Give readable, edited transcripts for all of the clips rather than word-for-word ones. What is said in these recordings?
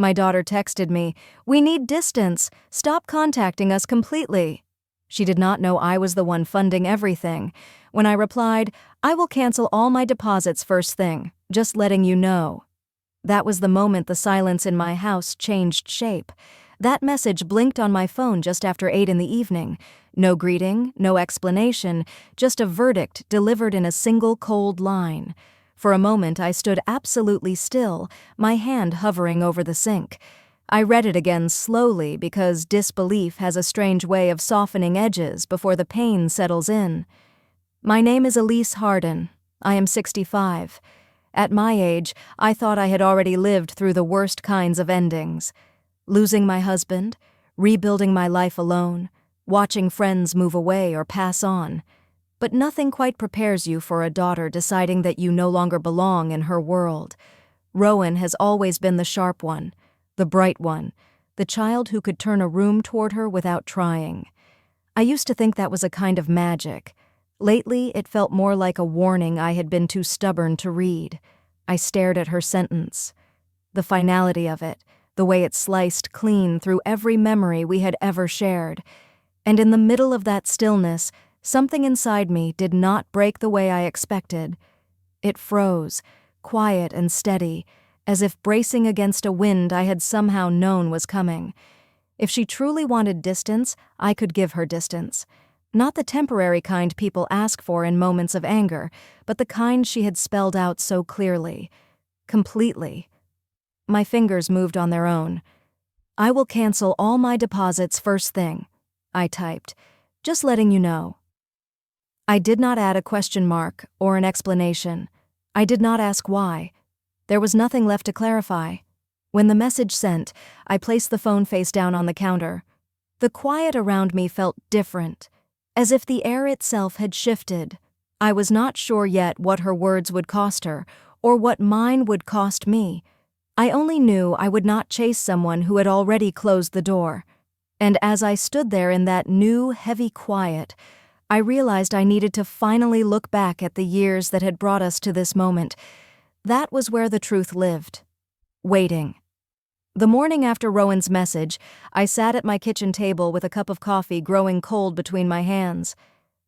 My daughter texted me, "We need distance. Stop contacting us completely." She did not know I was the one funding everything. When I replied, "I will cancel all my deposits first thing, just letting you know." That was the moment the silence in my house changed shape. That message blinked on my phone just after 8 in the evening. No greeting, no explanation, just a verdict delivered in a single cold line. For a moment I stood absolutely still, my hand hovering over the sink. I read it again slowly because disbelief has a strange way of softening edges before the pain settles in. My name is Elise Harden. I am 65. At my age, I thought I had already lived through the worst kinds of endings. Losing my husband, rebuilding my life alone, watching friends move away or pass on. But nothing quite prepares you for a daughter deciding that you no longer belong in her world. Rowan has always been the sharp one, the bright one, the child who could turn a room toward her without trying. I used to think that was a kind of magic. Lately, it felt more like a warning I had been too stubborn to read. I stared at her sentence. The finality of it, the way it sliced clean through every memory we had ever shared. And in the middle of that stillness, something inside me did not break the way I expected. It froze, quiet and steady, as if bracing against a wind I had somehow known was coming. If she truly wanted distance, I could give her distance. Not the temporary kind people ask for in moments of anger, but the kind she had spelled out so clearly. Completely. My fingers moved on their own. "I will cancel all my deposits first thing," I typed, "just letting you know." I did not add a question mark or an explanation. I did not ask why. There was nothing left to clarify. When the message sent, I placed the phone face down on the counter. The quiet around me felt different, as if the air itself had shifted. I was not sure yet what her words would cost her, or what mine would cost me. I only knew I would not chase someone who had already closed the door. And as I stood there in that new, heavy quiet, I realized I needed to finally look back at the years that had brought us to this moment. That was where the truth lived. Waiting. The morning after Rowan's message, I sat at my kitchen table with a cup of coffee growing cold between my hands.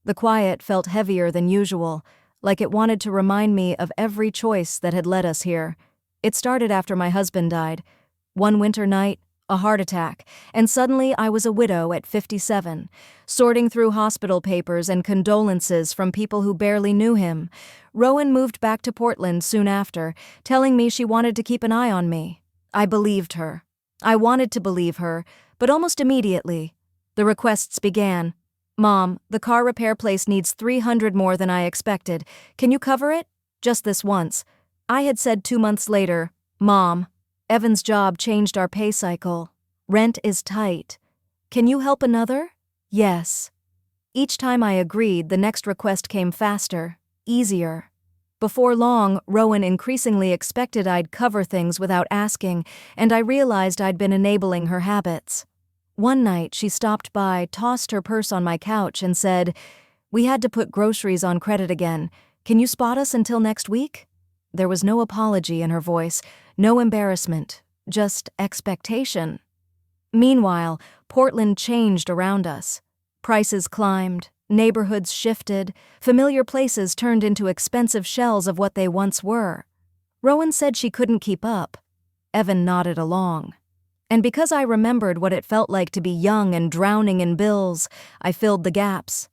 The quiet felt heavier than usual, like it wanted to remind me of every choice that had led us here. It started after my husband died. One winter night, a heart attack, and suddenly I was a widow at 57, sorting through hospital papers and condolences from people who barely knew him. Rowan moved back to Portland soon after, telling me she wanted to keep an eye on me. I believed her. I wanted to believe her, but almost immediately, the requests began. "Mom, the car repair place needs $300 more than I expected. Can you cover it? Just this once." I had said 2 months later, "Mom, Evan's job changed our pay cycle. Rent is tight. Can you help another?" "Yes." Each time I agreed, the next request came faster, easier. Before long, Rowan increasingly expected I'd cover things without asking, and I realized I'd been enabling her habits. One night, she stopped by, tossed her purse on my couch, and said, "We had to put groceries on credit again. Can you spot us until next week?" There was no apology in her voice, no embarrassment, just expectation. Meanwhile, Portland changed around us. Prices climbed, neighborhoods shifted, familiar places turned into expensive shells of what they once were. Rowan said she couldn't keep up. Evan nodded along. And because I remembered what it felt like to be young and drowning in bills, I filled the gaps.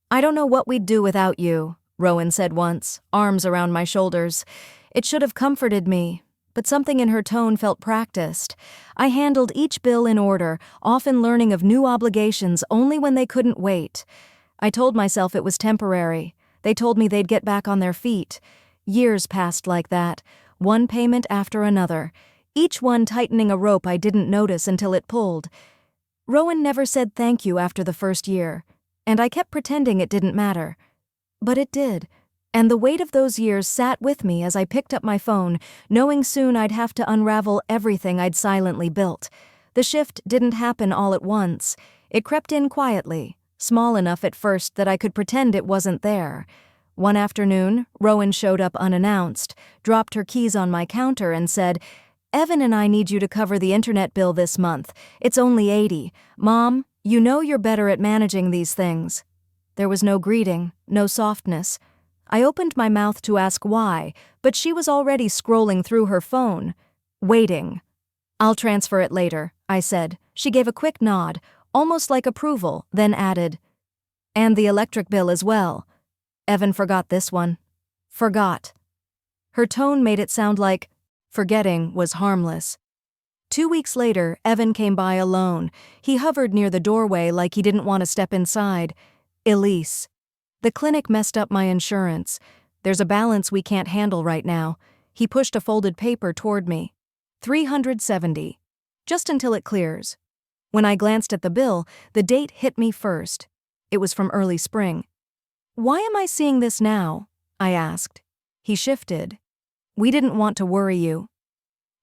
"I don't know what we'd do without you," Rowan said once, arms around my shoulders. It should have comforted me, but something in her tone felt practiced. I handled each bill in order, often learning of new obligations only when they couldn't wait. I told myself it was temporary. They told me they'd get back on their feet. Years passed like that, one payment after another, each one tightening a rope I didn't notice until it pulled. Rowan never said thank you after the first year, and I kept pretending it didn't matter. But it did, and the weight of those years sat with me as I picked up my phone, knowing soon I'd have to unravel everything I'd silently built. The shift didn't happen all at once. It crept in quietly, small enough at first that I could pretend it wasn't there. One afternoon, Rowan showed up unannounced, dropped her keys on my counter and said, Evan and I need you to cover the internet bill this month. It's only 80. Mom, you know you're better at managing these things. There was no greeting, no softness. I opened my mouth to ask why, but she was already scrolling through her phone. Waiting. I'll transfer it later, I said. She gave a quick nod, almost like approval, then added, and the electric bill as well. Evan forgot this one. Forgot. Her tone made it sound like forgetting was harmless. 2 weeks later, Evan came by alone. He hovered near the doorway like he didn't want to step inside. Elise. The clinic messed up my insurance. There's a balance we can't handle right now. He pushed a folded paper toward me. $370. Just until it clears. When I glanced at the bill, the date hit me first. It was from early spring. Why am I seeing this now? I asked. He shifted. We didn't want to worry you.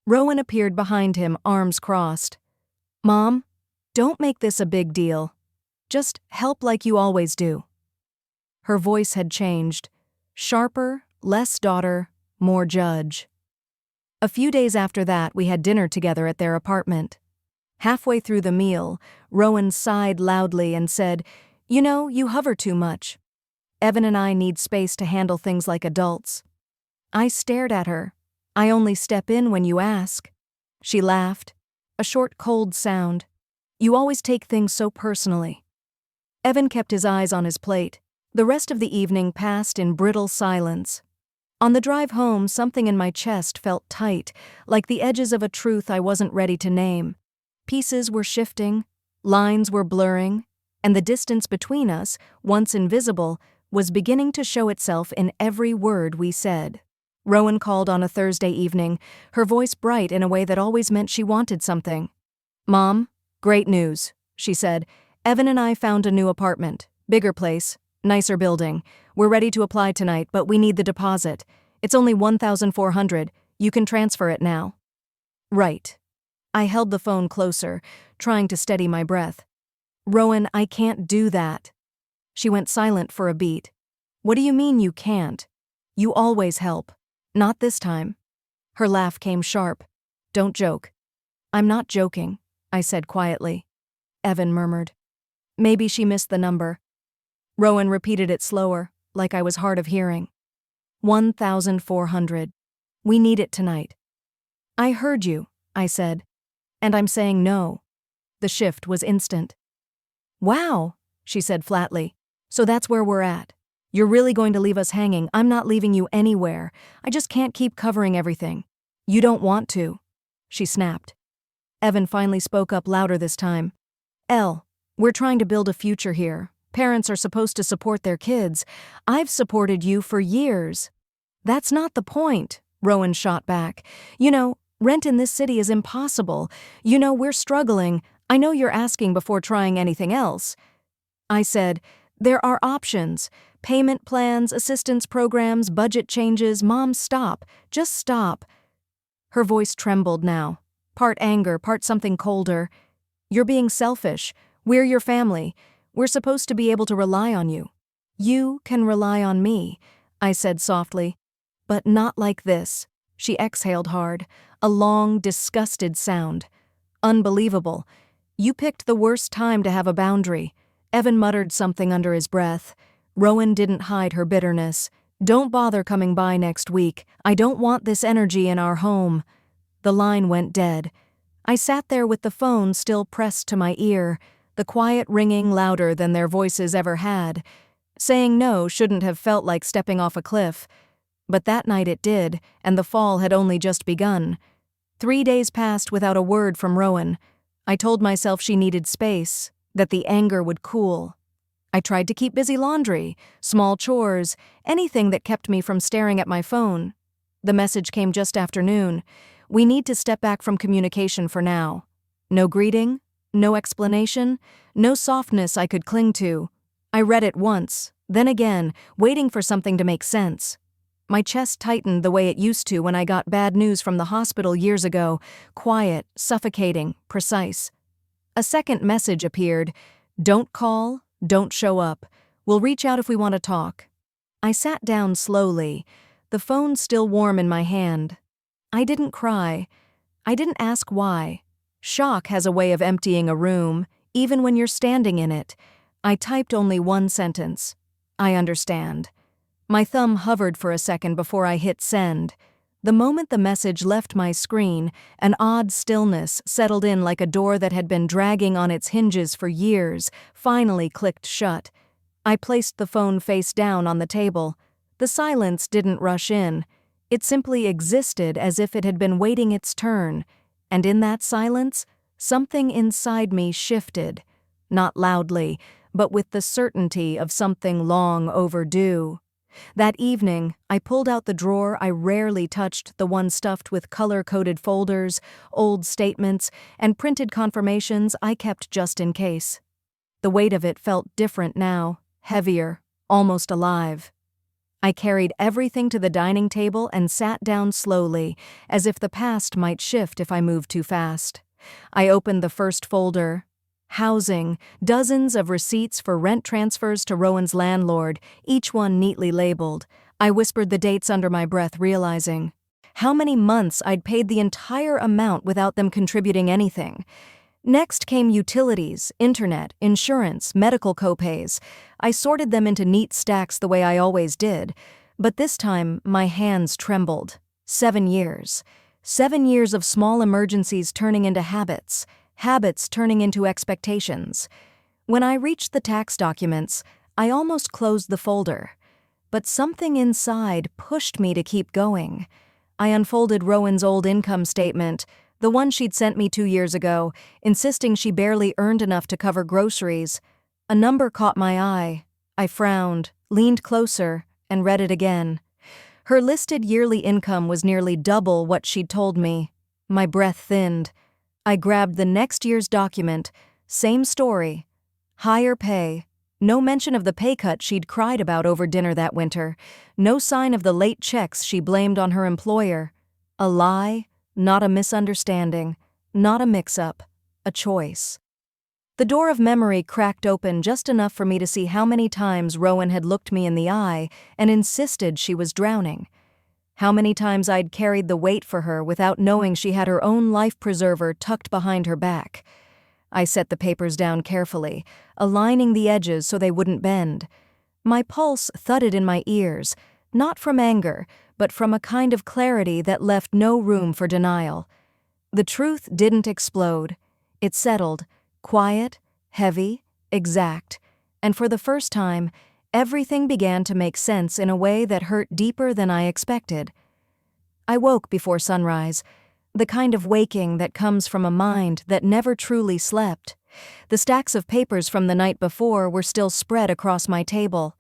Rowan appeared behind him, arms crossed. Mom, don't make this a big deal. Just help like you always do. Her voice had changed. Sharper, less daughter, more judge. A few days after that, we had dinner together at their apartment. Halfway through the meal, Rowan sighed loudly and said, You know, you hover too much. Evan and I need space to handle things like adults. I stared at her. I only step in when you ask. She laughed. A short, cold sound. You always take things so personally. Evan kept his eyes on his plate. The rest of the evening passed in brittle silence. On the drive home, something in my chest felt tight, like the edges of a truth I wasn't ready to name. Pieces were shifting, lines were blurring, and the distance between us, once invisible, was beginning to show itself in every word we said. Rowan called on a Thursday evening, her voice bright in a way that always meant she wanted something. Mom, great news, she said. Evan and I found a new apartment, bigger place, nicer building. We're ready to apply tonight, but we need the deposit. It's only $1,400. You can transfer it now. Right. I held the phone closer, trying to steady my breath. Rowan, I can't do that. She went silent for a beat. What do you mean you can't? You always help. Not this time. Her laugh came sharp. Don't joke. I'm not joking, I said quietly. Evan murmured. Maybe she missed the number. Rowan repeated it slower, like I was hard of hearing. 1,400. We need it tonight. I heard you, I said. And I'm saying no. The shift was instant. Wow, she said flatly. So that's where we're at. You're really going to leave us hanging. I'm not leaving you anywhere. I just can't keep covering everything. You don't want to. She snapped. Evan finally spoke up louder this time. Elle, we're trying to build a future here. Parents are supposed to support their kids. I've supported you for years. That's not the point, Rowan shot back. You know, rent in this city is impossible. You know, we're struggling. I know you're asking before trying anything else. I said, there are options. Payment plans, assistance programs, budget changes. Mom, stop. Just stop. Her voice trembled now. Part anger, part something colder. You're being selfish. We're your family. We're supposed to be able to rely on you. You can rely on me, I said softly. But not like this. She exhaled hard. A long, disgusted sound. Unbelievable. You picked the worst time to have a boundary. Evan muttered something under his breath. Rowan didn't hide her bitterness. Don't bother coming by next week. I don't want this energy in our home. The line went dead. I sat there with the phone still pressed to my ear, the quiet ringing louder than their voices ever had. Saying no shouldn't have felt like stepping off a cliff. But that night it did, and the fall had only just begun. 3 days passed without a word from Rowan. I told myself she needed space, that the anger would cool. I tried to keep busy laundry, small chores, anything that kept me from staring at my phone. The message came just after noon. We need to step back from communication for now. No greeting, no explanation, no softness I could cling to. I read it once, then again, waiting for something to make sense. My chest tightened the way it used to when I got bad news from the hospital years ago, quiet, suffocating, precise. A second message appeared. Don't call, don't show up. We'll reach out if we want to talk. I sat down slowly, the phone still warm in my hand. I didn't cry. I didn't ask why. Shock has a way of emptying a room, even when you're standing in it. I typed only one sentence. I understand. My thumb hovered for a second before I hit send. The moment the message left my screen, an odd stillness settled in like a door that had been dragging on its hinges for years, finally clicked shut. I placed the phone face down on the table. The silence didn't rush in. It simply existed as if it had been waiting its turn. And in that silence, something inside me shifted. Not loudly, but with the certainty of something long overdue. That evening, I pulled out the drawer I rarely touched, the one stuffed with color-coded folders, old statements, and printed confirmations I kept just in case. The weight of it felt different now, heavier, almost alive. I carried everything to the dining table and sat down slowly, as if the past might shift if I moved too fast. I opened the first folder. Housing, dozens of receipts for rent transfers to Rowan's landlord, each one neatly labeled. I whispered the dates under my breath, realizing how many months I'd paid the entire amount without them contributing anything. Next came utilities, internet, insurance, medical copays. I sorted them into neat stacks the way I always did, but this time my hands trembled. 7 years. 7 years of small emergencies turning into habits. Habits turning into expectations. When I reached the tax documents, I almost closed the folder. But something inside pushed me to keep going. I unfolded Rowan's old income statement, the one she'd sent me 2 years ago, insisting she barely earned enough to cover groceries. A number caught my eye. I frowned, leaned closer, and read it again. Her listed yearly income was nearly double what she'd told me. My breath thinned. I grabbed the next year's document. Same story. Higher pay. No mention of the pay cut she'd cried about over dinner that winter. No sign of the late checks she blamed on her employer. A lie, not a misunderstanding, not a mix-up, a choice. The door of memory cracked open just enough for me to see how many times Rowan had looked me in the eye and insisted she was drowning. How many times I'd carried the weight for her without knowing she had her own life preserver tucked behind her back. I set the papers down carefully, aligning the edges so they wouldn't bend. My pulse thudded in my ears, not from anger, but from a kind of clarity that left no room for denial. The truth didn't explode. It settled, quiet, heavy, exact, and for the first time, everything began to make sense in a way that hurt deeper than I expected. I woke before sunrise, the kind of waking that comes from a mind that never truly slept. The stacks of papers from the night before were still spread across my table.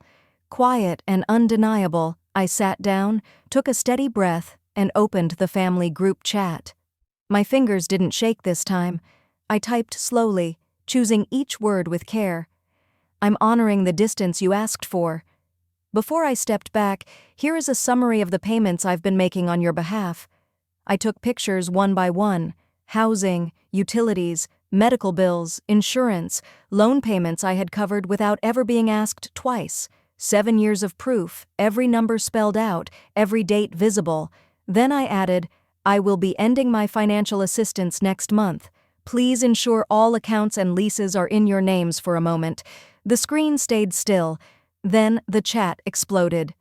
Quiet and undeniable, I sat down, took a steady breath, and opened the family group chat. My fingers didn't shake this time. I typed slowly, choosing each word with care. I'm honoring the distance you asked for. Before I stepped back, here is a summary of the payments I've been making on your behalf. I took pictures one by one: housing, utilities, medical bills, insurance, loan payments I had covered without ever being asked twice. 7 years of proof, every number spelled out, every date visible. Then I added, I will be ending my financial assistance next month. Please ensure all accounts and leases are in your names for a moment. The screen stayed still. Then the chat exploded.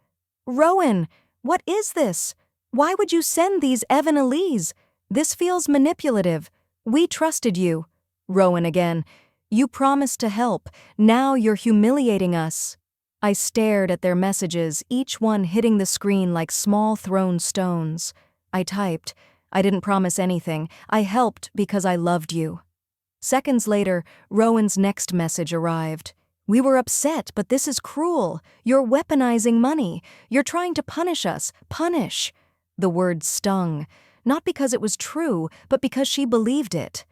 Rowan, what is this? Why would you send these Evanelise? This feels manipulative. We trusted you. Rowan again. You promised to help. Now you're humiliating us. I stared at their messages, each one hitting the screen like small thrown stones. I typed. I didn't promise anything. I helped because I loved you. Seconds later, Rowan's next message arrived. We were upset, but this is cruel. You're weaponizing money. You're trying to punish us. Punish. The word stung, not because it was true, but because she believed it.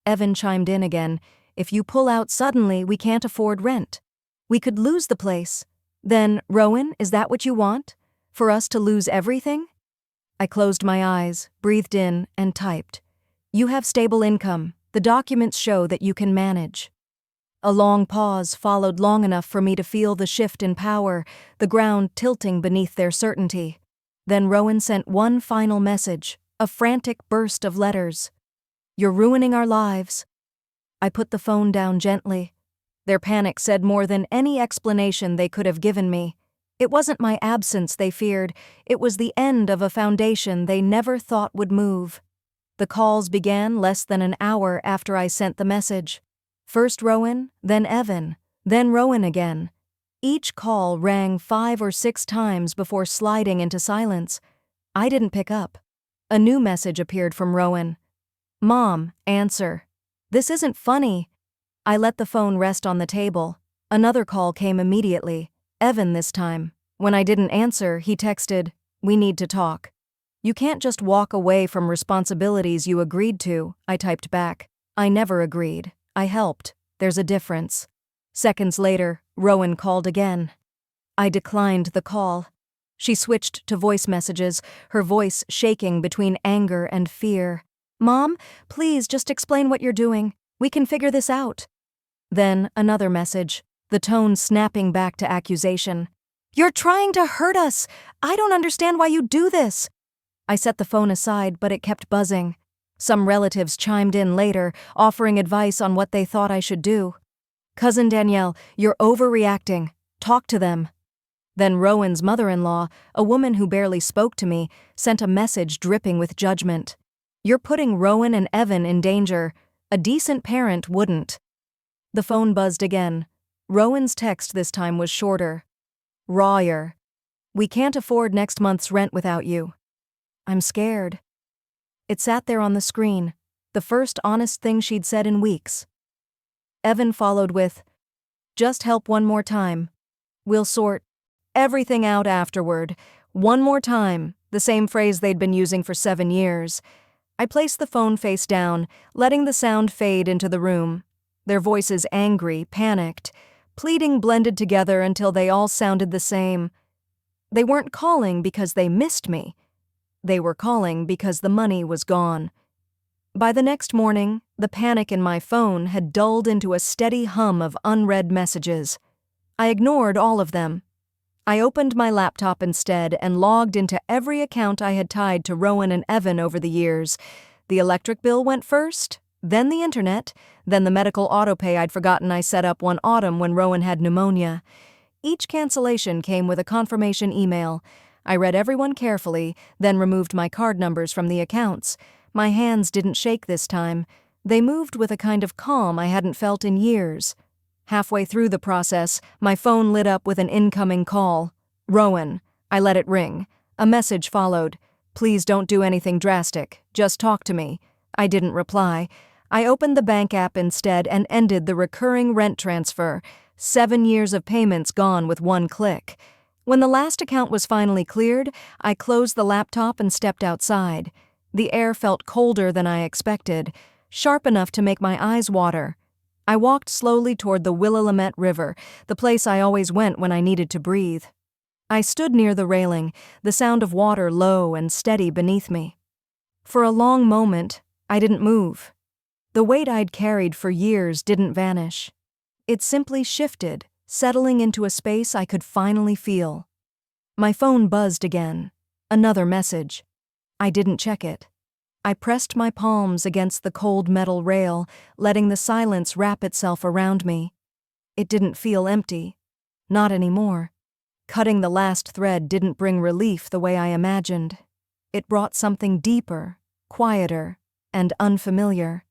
Evan chimed in again. If you pull out suddenly, we can't afford rent. We could lose the place. Then, Rowan, is that what you want? For us to lose everything? I closed my eyes, breathed in, and typed. You have stable income. The documents show that you can manage. A long pause followed, long enough for me to feel the shift in power, the ground tilting beneath their certainty. Then Rowan sent one final message, A frantic burst of letters. "You're ruining our lives." I put the phone down gently. Their panic said more than any explanation they could have given me. It wasn't my absence they feared, it was the end of a foundation they never thought would move. The calls began less than an hour after I sent the message. First Rowan, then Evan, then Rowan again. Each call rang 5 or 6 times before sliding into silence. I didn't pick up. A new message appeared from Rowan. "Mom, answer. This isn't funny." I let the phone rest on the table. Another call came immediately. Evan this time. When I didn't answer, he texted, "We need to talk." "You can't just walk away from responsibilities you agreed to," I typed back. "I never agreed. I helped. There's a difference." Seconds later, Rowan called again. I declined the call. She switched to voice messages, her voice shaking between anger and fear. "Mom, please just explain what you're doing. We can figure this out." Then another message, the tone snapping back to accusation. "You're trying to hurt us. I don't understand why you do this." I set the phone aside, but it kept buzzing. Some relatives chimed in later, offering advice on what they thought I should do. "Cousin Danielle, you're overreacting. Talk to them." Then Rowan's mother-in-law, a woman who barely spoke to me, sent a message dripping with judgment. "You're putting Rowan and Evan in danger. A decent parent wouldn't." The phone buzzed again. Rowan's text this time was shorter. "Rawer. We can't afford next month's rent without you. I'm scared." It sat there on the screen, the first honest thing she'd said in weeks. Evan followed with, "Just help one more time. We'll sort everything out afterward. One more time," the same phrase they'd been using for 7 years. I placed the phone face down, letting the sound fade into the room. Their voices angry, panicked, pleading blended together until they all sounded the same. They weren't calling because they missed me. They were calling because the money was gone. By the next morning, the panic in my phone had dulled into a steady hum of unread messages. I ignored all of them. I opened my laptop instead and logged into every account I had tied to Rowan and Evan over the years. The electric bill went first, then the internet, then the medical autopay I'd forgotten I set up one autumn when Rowan had pneumonia. Each cancellation came with a confirmation email. I read everyone carefully, then removed my card numbers from the accounts. My hands didn't shake this time. They moved with a kind of calm I hadn't felt in years. Halfway through the process, my phone lit up with an incoming call. "Rowan." I let it ring. A message followed. "Please don't do anything drastic. Just talk to me." I didn't reply. I opened the bank app instead and ended the recurring rent transfer. 7 years of payments gone with one click. When the last account was finally cleared, I closed the laptop and stepped outside. The air felt colder than I expected, sharp enough to make my eyes water. I walked slowly toward the Willamette River, the place I always went when I needed to breathe. I stood near the railing, the sound of water low and steady beneath me. For a long moment, I didn't move. The weight I'd carried for years didn't vanish. It simply shifted, settling into a space I could finally feel. My phone buzzed again. Another message. I didn't check it. I pressed my palms against the cold metal rail, letting the silence wrap itself around me. It didn't feel empty. Not anymore. Cutting the last thread didn't bring relief the way I imagined. It brought something deeper, quieter, and unfamiliar.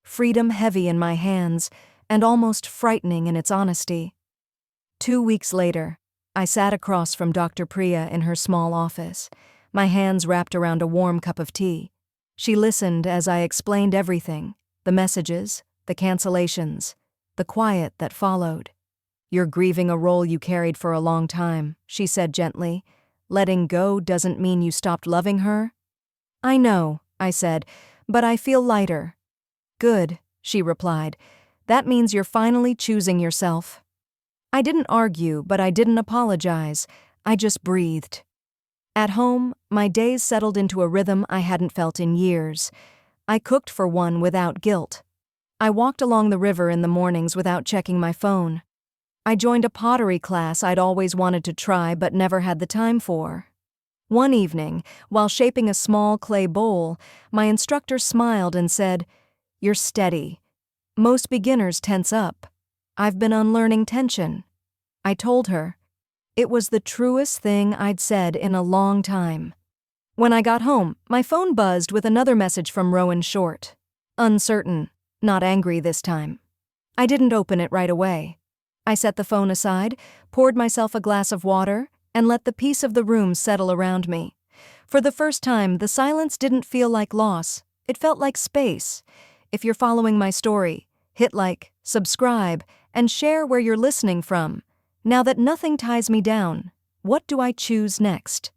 Freedom heavy in my hands, and almost frightening in its honesty. 2 weeks later, I sat across from Dr. Priya in her small office, my hands wrapped around a warm cup of tea. She listened as I explained everything, the messages, the cancellations, the quiet that followed. "You're grieving a role you carried for a long time," she said gently. "Letting go doesn't mean you stopped loving her." "I know," I said, "but I feel lighter." "Good," she replied. "That means you're finally choosing yourself." I didn't argue, but I didn't apologize. I just breathed. At home, my days settled into a rhythm I hadn't felt in years. I cooked for one without guilt. I walked along the river in the mornings without checking my phone. I joined a pottery class I'd always wanted to try but never had the time for. One evening, while shaping a small clay bowl, my instructor smiled and said, "You're steady. Most beginners tense up. I've been unlearning tension." I told her. It was the truest thing I'd said in a long time. When I got home, my phone buzzed with another message from Rowan Short. Uncertain, not angry this time. I didn't open it right away. I set the phone aside, poured myself a glass of water, and let the peace of the room settle around me. For the first time, the silence didn't feel like loss. It felt like space. If you're following my story, hit like, subscribe, and share where you're listening from. Now that nothing ties me down, what do I choose next?